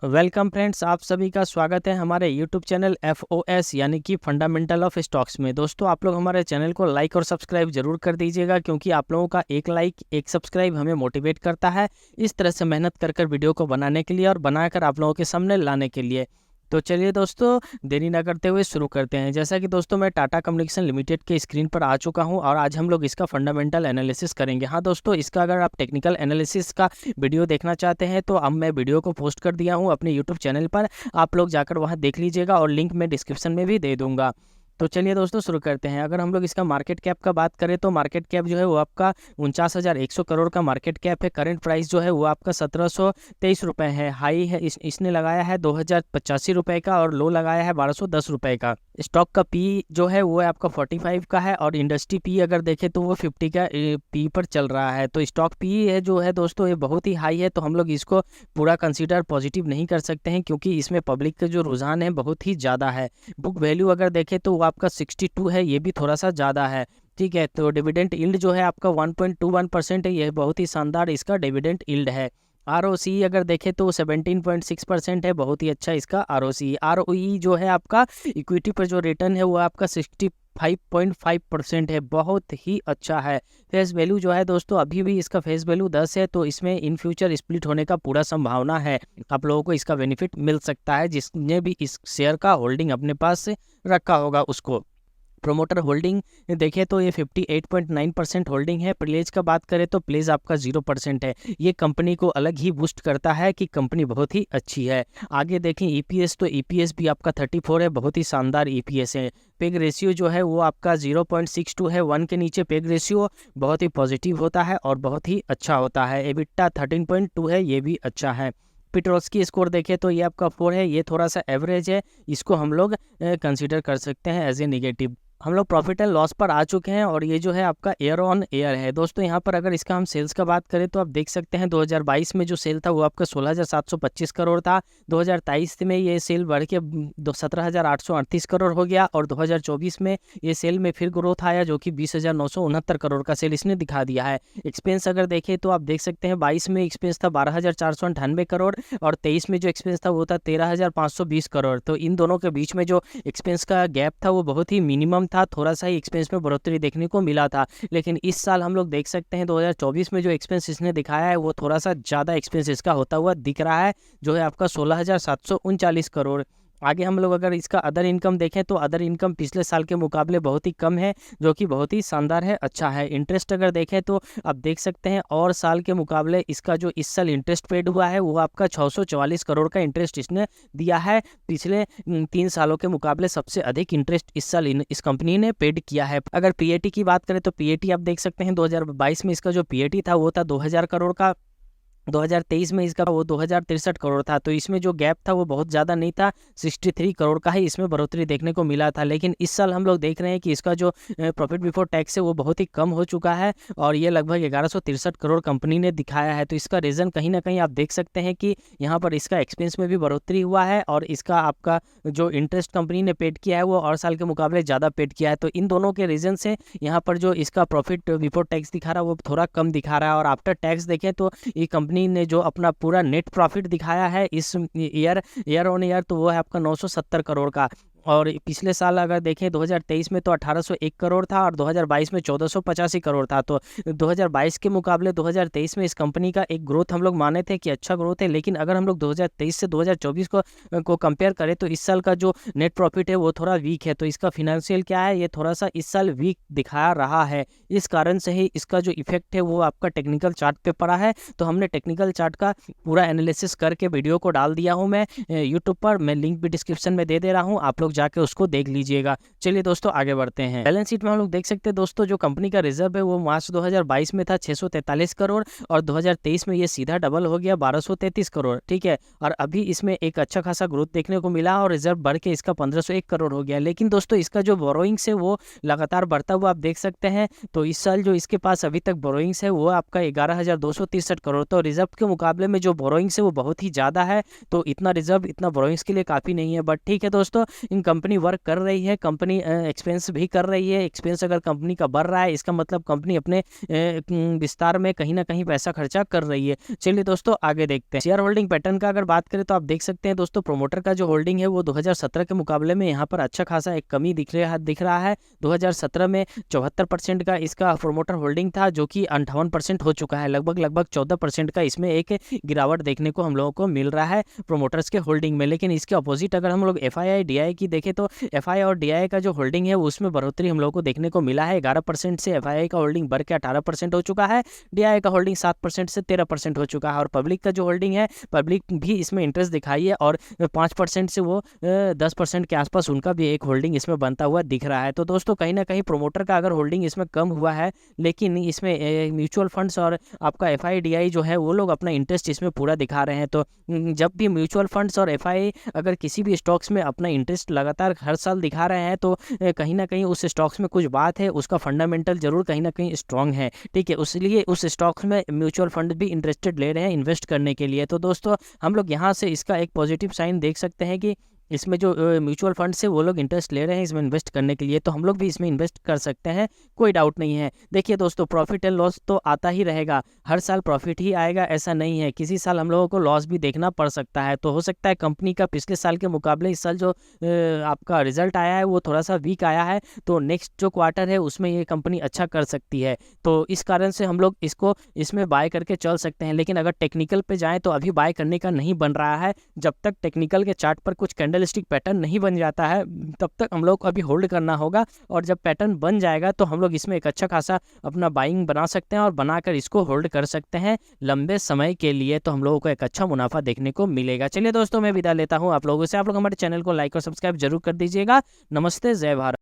Welcome friends, आप सभी का स्वागत है हमारे यूट्यूब चैनल FOS यानी कि फंडामेंटल ऑफ स्टॉक्स में। दोस्तों, आप लोग हमारे चैनल को लाइक और सब्सक्राइब जरूर कर दीजिएगा, क्योंकि आप लोगों का एक लाइक एक सब्सक्राइब हमें मोटिवेट करता है इस तरह से मेहनत कर वीडियो को बनाने के लिए और बनाकर आप लोगों के सामने लाने के लिए। तो चलिए दोस्तों, देरी ना करते हुए शुरू करते हैं। जैसा कि दोस्तों मैं टाटा कम्युनिकेशन लिमिटेड के स्क्रीन पर आ चुका हूं और आज हम लोग इसका फंडामेंटल एनालिसिस करेंगे। हाँ दोस्तों, इसका अगर आप टेक्निकल एनालिसिस का वीडियो देखना चाहते हैं तो अब मैं वीडियो को पोस्ट कर दिया हूं अपने यूट्यूब चैनल पर, आप लोग जाकर वहां देख लीजिएगा और लिंक मैं डिस्क्रिप्शन में भी दे दूंगा। तो चलिए दोस्तों शुरू करते हैं। अगर हम लोग इसका मार्केट कैप का बात करें तो मार्केट कैप जो है वो आपका 49,100 करोड़ का मार्केट कैप है। करंट प्राइस जो है वो आपका 1723 रुपये है। हाई है इसने लगाया है 2085 रुपये का और लो लगाया है 1210 रुपये का। स्टॉक का पी जो है वो आपका 45 का है और इंडस्ट्री पी अगर देखें तो वो 50 का पी पर चल रहा है। तो स्टॉक पी है जो है दोस्तों ये बहुत ही हाई है, तो हम लोग इसको पूरा कंसीडर पॉजिटिव नहीं कर सकते हैं, क्योंकि इसमें पब्लिक का जो रुझान है बहुत ही ज़्यादा है। बुक वैल्यू अगर देखें तो आपका 62 है, ये भी थोड़ा सा ज़्यादा है। ठीक है, तो डिविडेंड यील्ड जो है आपका 1.21% है, यह बहुत ही शानदार इसका डिविडेंड यील्ड है। ROC अगर देखें तो 17.6% है, बहुत ही अच्छा इसका ROC। ROE जो है आपका इक्विटी पर जो रिटर्न है वो आपका 65.5% है, बहुत ही अच्छा है। फेस वैल्यू जो है दोस्तों अभी भी इसका फेस वैल्यू 10 है, तो इसमें इन फ्यूचर स्प्लिट होने का पूरा संभावना है। आप लोगों को इसका बेनिफिट मिल सकता है जिसने भी इस शेयर का होल्डिंग अपने पास से रखा होगा उसको। प्रोमोटर होल्डिंग देखें तो ये 58.9% होल्डिंग है। प्लेज का बात करें तो प्लेज आपका 0% है। ये कंपनी को अलग ही बूस्ट करता है कि कंपनी बहुत ही अच्छी है। आगे देखें EPS, तो EPS भी आपका 34 है, बहुत ही शानदार EPS है। पेग रेशियो जो है वो आपका 0.62 है, 1 के नीचे पेग रेशियो बहुत ही पॉजिटिव होता है और बहुत ही अच्छा होता है। EBITDA 13.2 है, ये भी अच्छा है। पिट्रोस्की स्कोर देखें तो ये आपका 4 है, ये थोड़ा सा एवरेज है, इसको हम लोग कंसीडर कर सकते हैं एज ए निगेटिव। हम लोग प्रॉफिट एंड लॉस पर आ चुके हैं और ये जो है आपका एयर ऑन एयर है। दोस्तों यहाँ पर अगर इसका हम सेल्स का बात करें तो आप देख सकते हैं 2022 में जो सेल था वो आपका 16,725 करोड़ था। 2023 में ये सेल बढ़ के 17,838 करोड़ हो गया और 2024 में ये सेल में फिर ग्रोथ आया जो कि 20,969 करोड़ का सेल इसने दिखा दिया है। एक्सपेंस अगर देखें तो आप देख सकते हैं 22 में एक्सपेंस था 12,498 करोड़ और 23 में जो एक्सपेंस था वो था 13,520 करोड़। तो इन दोनों के बीच में जो एक्सपेंस का गैप था वो बहुत ही मिनिमम था, थोड़ा सा ही एक्सपेंस में बढ़ोतरी देखने को मिला था। लेकिन इस साल हम लोग देख सकते हैं 2024 में जो एक्सपेंस इसने दिखाया है वो थोड़ा सा ज़्यादा एक्सपेंस इसका होता हुआ दिख रहा है, जो है आपका 16,739 करोड़। आगे हम लोग अगर इसका अदर इनकम देखें तो अदर इनकम पिछले साल के मुकाबले बहुत ही कम है, जो कि बहुत ही शानदार है, अच्छा है। इंटरेस्ट अगर देखें तो आप देख सकते हैं और साल के मुकाबले इसका जो इस साल इंटरेस्ट पेड हुआ है वो आपका 644 करोड़ का इंटरेस्ट इसने दिया है। पिछले 3 सालों के मुकाबले सबसे अधिक इंटरेस्ट इस साल इस कंपनी ने पेड किया है। अगर PAT की बात करें तो PAT आप देख सकते हैं 2022 में इसका जो PAT था वो था 2,000 करोड़ का। 2023 में इसका वो 2,063 करोड़ था, तो इसमें जो गैप था वो बहुत ज़्यादा नहीं था, 63 करोड़ का ही इसमें बढ़ोतरी देखने को मिला था। लेकिन इस साल हम लोग देख रहे हैं कि इसका जो प्रॉफिट बिफोर टैक्स है वो बहुत ही कम हो चुका है और ये लगभग 1163 करोड़ कंपनी ने दिखाया है। तो इसका रीज़न कहीं ना कहीं आप देख सकते हैं कि यहाँ पर इसका एक्सपेंस में भी बढ़ोतरी हुआ है और इसका आपका जो इंटरेस्ट कंपनी ने पेड किया है वो और साल के मुकाबले ज़्यादा पेड किया है। तो इन दोनों के रीज़न से यहाँ पर जो इसका प्रॉफिट बिफोर टैक्स दिखा रहा है वो थोड़ा कम दिखा रहा है। और आफ्टर टैक्स देखें तो ये कंपनी ने जो अपना पूरा नेट प्रॉफिट दिखाया है इस ईयर ऑन ईयर तो वो है आपका 970 करोड़ का। और पिछले साल अगर देखें 2023 में तो 1801 करोड़ था और 2022 में 1485 करोड़ था। तो 2022 के मुकाबले 2023 में इस कंपनी का एक ग्रोथ हम लोग माने थे कि अच्छा ग्रोथ है। लेकिन अगर हम लोग 2023 से 2024 को कंपेयर करें तो इस साल का जो नेट प्रॉफिट है वो थोड़ा वीक है। तो इसका फिनेंशियल क्या है, ये थोड़ा सा इस साल वीक दिखा रहा है। इस कारण से ही इसका जो इफेक्ट है वो आपका टेक्निकल चार्ट पे पड़ा है। तो हमने टेक्निकल चार्ट का पूरा एनालिसिस करके वीडियो को डाल दिया हूँ मैं यूट्यूब पर, मैं लिंक भी डिस्क्रिप्शन में दे रहा हूँ, आप लोग जाके उसको देख लीजिएगा। चलिए दोस्तों आगे बढ़ते हैं। बैलेंस शीट में हम लोग देख सकते हैं दोस्तों जो कंपनी का रिजर्व है वो मार्च 2022 में था 643 करोड़ और 2023 में ये सीधा डबल हो गया 1233 करोड़। ठीक है, और अभी इसमें एक अच्छा खासा ग्रोथ देखने को मिला और रिजर्व बढ़ के इसका 1501 करोड़ हो गया। लेकिन दोस्तों इसका जो बोरोइंग्स है वो लगातार बढ़ता हुआ आप देख सकते हैं। तो इस साल जो इसके पास अभी तक बोरोइंग्स है वो आपका 11,263 करोड़। तो रिजर्व के मुकाबले में जो बोरोइंग्स है वो बहुत ही ज़्यादा है, तो इतना रिजर्व इतना बोरोइंग्स के लिए काफ़ी नहीं है। बट ठीक है दोस्तों, इन कंपनी वर्क कर रही है, कंपनी एक्सपेंस भी कर रही है। एक्सपेंस अगर कंपनी का बढ़ रहा है, इसका मतलब कंपनी अपने विस्तार में कहीं ना कहीं पैसा खर्चा कर रही है। चलिए दोस्तों आगे देखते हैं। शेयर होल्डिंग पैटर्न का अगर बात करें तो आप देख सकते हैं दोस्तों, प्रोमोटर का जो होल्डिंग है वो 2017 के मुकाबले में यहाँ पर अच्छा खासा एक कमी दिख रहा है। 2017 में 74% का इसका प्रोमोटर होल्डिंग था, जो कि 58% हो चुका है। लगभग 14% का इसमें एक गिरावट देखने को हम लोगों को मिल रहा है प्रोमोटर्स के होल्डिंग में। लेकिन इसके अपोजिट अगर हम लोग FII DI की देखें तो FII और DI का जो होल्डिंग है उसमें बढ़ोतरी हम लोगों को देखने को मिला है। 11% से FII का होल्डिंग बढ़ के 18% हो चुका है। DI का होल्डिंग 7% से 13% हो चुका है। और पब्लिक का जो होल्डिंग है, पब्लिक भी इसमें इंटरेस्ट दिखाई है और 5% से वो 10% के आसपास उनका भी एक होल्डिंग इसमें बनता हुआ दिख रहा है। तो दोस्तों कहीं ना कहीं प्रोमोटर का अगर होल्डिंग इसमें कम हुआ है, लेकिन इसमें म्यूचुअल फंड्स और आपका FII DI जो है वो लोग अपना इंटरेस्ट इसमें पूरा दिखा रहे हैं। तो जब भी म्यूचुअल फंड्स और FII अगर किसी भी स्टॉक्स में अपना इंटरेस्ट लगातार हर साल दिखा रहे हैं, तो कहीं ना कहीं उस स्टॉक्स में कुछ बात है, उसका फंडामेंटल जरूर कहीं ना कहीं स्ट्रांग है। ठीक है, इसलिए उस स्टॉक्स में म्यूचुअल फंड भी इंटरेस्टेड ले रहे हैं इन्वेस्ट करने के लिए। तो दोस्तों हम लोग यहाँ से इसका एक पॉजिटिव साइन देख सकते हैं कि इसमें जो म्यूचुअल फंड से वो लोग इंटरेस्ट ले रहे हैं इसमें इन्वेस्ट करने के लिए, तो हम लोग भी इसमें इन्वेस्ट कर सकते हैं, कोई डाउट नहीं है। देखिए दोस्तों, प्रॉफिट एंड लॉस तो आता ही रहेगा, हर साल प्रॉफिट ही आएगा ऐसा नहीं है। किसी साल हम लोगों को लॉस भी देखना पड़ सकता है। तो हो सकता है कंपनी का पिछले साल के मुकाबले इस साल जो आपका रिजल्ट आया है वो थोड़ा सा वीक आया है, तो नेक्स्ट जो क्वार्टर है उसमें ये कंपनी अच्छा कर सकती है। तो इस कारण से हम लोग इसमें बाय करके चल सकते हैं। लेकिन अगर टेक्निकल पे जाएँ तो अभी बाय करने का नहीं बन रहा है। जब तक टेक्निकल के चार्ट पर कुछ कैंडलस्टिक पैटर्न नहीं बन जाता है तब तक हम लोग को अभी होल्ड करना होगा। और जब पैटर्न बन जाएगा तो हम लोग इसमें एक अच्छा खासा अपना बाइंग बना सकते हैं और बनाकर इसको होल्ड कर सकते हैं लंबे समय के लिए। तो हम लोगों को एक अच्छा मुनाफा देखने को मिलेगा। चलिए दोस्तों, मैं विदा लेता हूं आप लोगों से। आप लोग हमारे चैनल को लाइक और सब्सक्राइब जरूर कर दीजिएगा। नमस्ते, जय भारत।